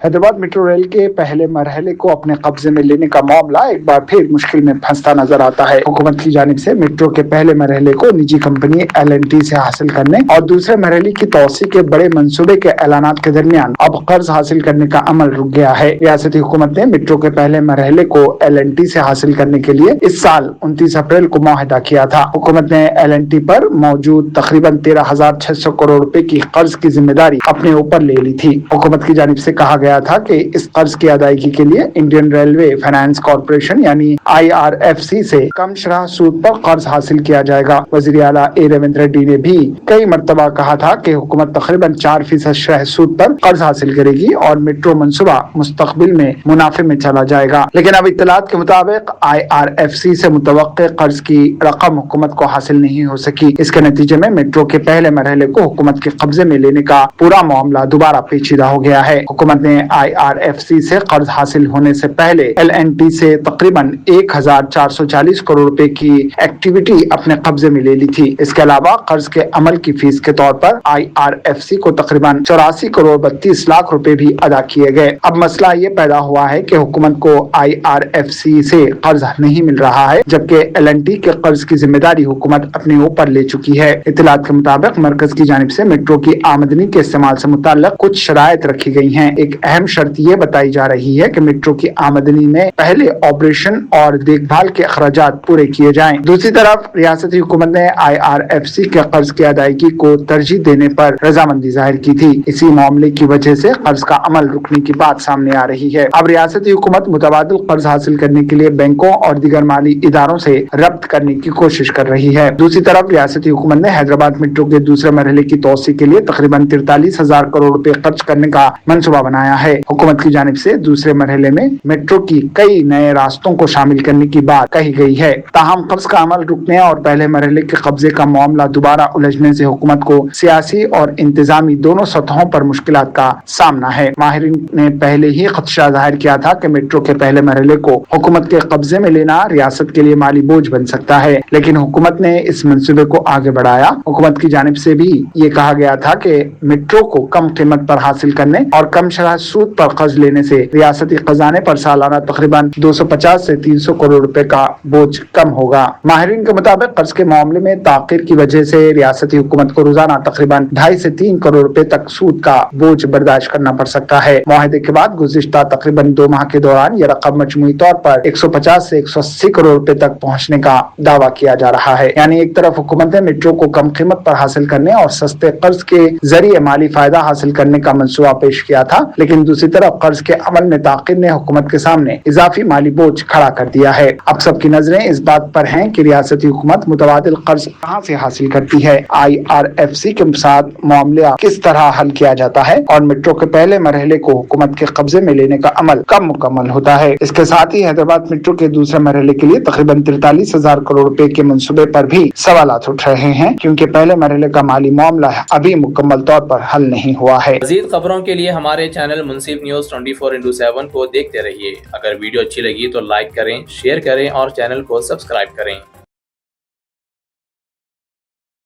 Hyderabad metro rail کے پہلے مرحلے کو اپنے قبضے میں لینے کا معاملہ ایک بار پھر مشکل میں پھنستا نظر آتا ہے۔ حکومت کی جانب سے میٹرو کے پہلے مرحلے کو نجی کمپنی L&T سے حاصل کرنے اور دوسرے مرحلے کی توسیع کے بڑے منصوبے کے اعلانات کے درمیان اب قرض حاصل کرنے کا عمل رک گیا ہے۔ ریاستی حکومت نے میٹرو کے پہلے مرحلے کو L&T سے حاصل کرنے کے لیے اس سال 29 اپریل کو معاہدہ کیا تھا۔ حکومت نے L&T پر موجود تقریباً 13,600 کروڑ روپے کی قرض کی ذمہ داری اپنے اوپر لے لی تھی۔ حکومت کی جانب سے کہا گیا تھا کہ اس قرض کی ادائیگی کے لیے انڈین ریلوے فائنانس کارپوریشن یعنی IRFC سے کم شرح سود پر قرض حاصل کیا جائے گا۔ وزیر اعلیٰ A ریونت ریڈی نے بھی کئی مرتبہ کہا تھا کہ حکومت تقریباً 4% شرح سود پر قرض حاصل کرے گی اور میٹرو منصوبہ مستقبل میں منافع میں چلا جائے گا، لیکن اب اطلاعات کے مطابق IRFC سے متوقع قرض کی رقم حکومت کو حاصل نہیں ہو سکی۔ اس کے نتیجے میں میٹرو کے پہلے مرحلے کو حکومت کے قبضے میں لینے کا پورا معاملہ دوبارہ پیچیدہ ہو گیا ہے۔ حکومت نے IRFC سے قرض حاصل ہونے سے پہلے L&T سے تقریباً 1,440 کروڑ روپے کی ایکٹیویٹی اپنے قبضے میں لے لی تھی۔ اس کے علاوہ قرض کے عمل کی فیس کے طور پر IRFC کو تقریباً 84 کروڑ 32 لاکھ روپے بھی ادا کیے گئے۔ اب مسئلہ یہ پیدا ہوا ہے کہ حکومت کو IRFC سے قرض نہیں مل رہا ہے، جبکہ L&T کے قرض کی ذمہ داری حکومت اپنے اوپر لے چکی ہے۔ اطلاعات کے مطابق مرکز کی جانب سے میٹرو کی آمدنی کے استعمال سے متعلق کچھ شرائط رکھی گئی ہیں۔ ایک اہم شرط یہ بتائی جا رہی ہے کہ میٹرو کی آمدنی میں پہلے آپریشن اور دیکھ بھال کے اخراجات پورے کیے جائیں۔ دوسری طرف ریاستی حکومت نے IRFC کے قرض کی ادائیگی کو ترجیح دینے پر رضامندی ظاہر کی تھی۔ اسی معاملے کی وجہ سے قرض کا عمل رکنے کی بات سامنے آ رہی ہے۔ اب ریاستی حکومت متبادل قرض حاصل کرنے کے لیے بینکوں اور دیگر مالی اداروں سے ربط کرنے کی کوشش کر رہی ہے۔ دوسری طرف ریاستی حکومت نے حیدرآباد میٹرو کے دوسرے مرحلے کی توسیع کے لیے تقریباً 43,000 کروڑ روپے خرچ کرنے کا منصوبہ بنایا ہے۔ حکومت کی جانب سے دوسرے مرحلے میں میٹرو کی کئی نئے راستوں کو شامل کرنے کی بات کہی گئی ہے۔ تاہم قرض کا عمل رکنے اور پہلے مرحلے کے قبضے کا معاملہ دوبارہ الجھنے سے حکومت کو سیاسی اور انتظامی دونوں سطحوں پر مشکلات کا سامنا ہے۔ ماہرین نے پہلے ہی خدشہ ظاہر کیا تھا کہ میٹرو کے پہلے مرحلے کو حکومت کے قبضے میں لینا ریاست کے لیے مالی بوجھ بن سکتا ہے، لیکن حکومت نے اس منصوبے کو آگے بڑھایا۔ حکومت کی جانب سے بھی یہ کہا گیا تھا کہ میٹرو کو کم قیمت پر حاصل کرنے اور کم شرح سود پر قرض لینے سے ریاستی خزانے پر سالانہ تقریباً 250 سے 300 کروڑ روپے کا بوجھ کم ہوگا۔ ماہرین کے مطابق قرض کے معاملے میں تاخیر کی وجہ سے ریاستی حکومت کو روزانہ تقریباً 2.5 سے 3 کروڑ روپے تک سود کا بوجھ برداشت کرنا پڑ سکتا ہے۔ معاہدے کے بعد گزشتہ تقریباً 2 ماہ کے دوران یہ رقم مجموعی طور پر 150 سے 180 کروڑ روپے تک پہنچنے کا دعویٰ کیا جا رہا ہے۔ یعنی ایک طرف حکومت نے میٹرو کو کم قیمت پر حاصل کرنے اور سستے قرض کے ذریعے مالی فائدہ حاصل کرنے کا منصوبہ پیش کیا تھا، لیکن دوسری طرف قرض کے عمل میں تاخیر نے حکومت کے سامنے اضافی مالی بوجھ کھڑا کر دیا ہے۔ اب سب کی نظریں اس بات پر ہیں کہ ریاستی حکومت متبادل قرض کہاں سے حاصل کرتی ہے، IRFC کے ساتھ معاملہ کس طرح حل کیا جاتا ہے اور میٹرو کے پہلے مرحلے کو حکومت کے قبضے میں لینے کا عمل کب مکمل ہوتا ہے۔ اس کے ساتھ ہی حیدرآباد میٹرو کے دوسرے مرحلے کے لیے تقریباً 43,000 کروڑ روپے کے منصوبے پر بھی سوالات اٹھ رہے ہیں، کیونکہ پہلے مرحلے کا مالی معاملہ ابھی مکمل طور پر حل نہیں ہوا ہے۔ مزید خبروں کے لیے ہمارے چینل منصف نیوز 24/7 کو دیکھتے رہیے۔ اگر ویڈیو اچھی لگی تو لائک کریں، شیئر کریں اور چینل کو سبسکرائب کریں۔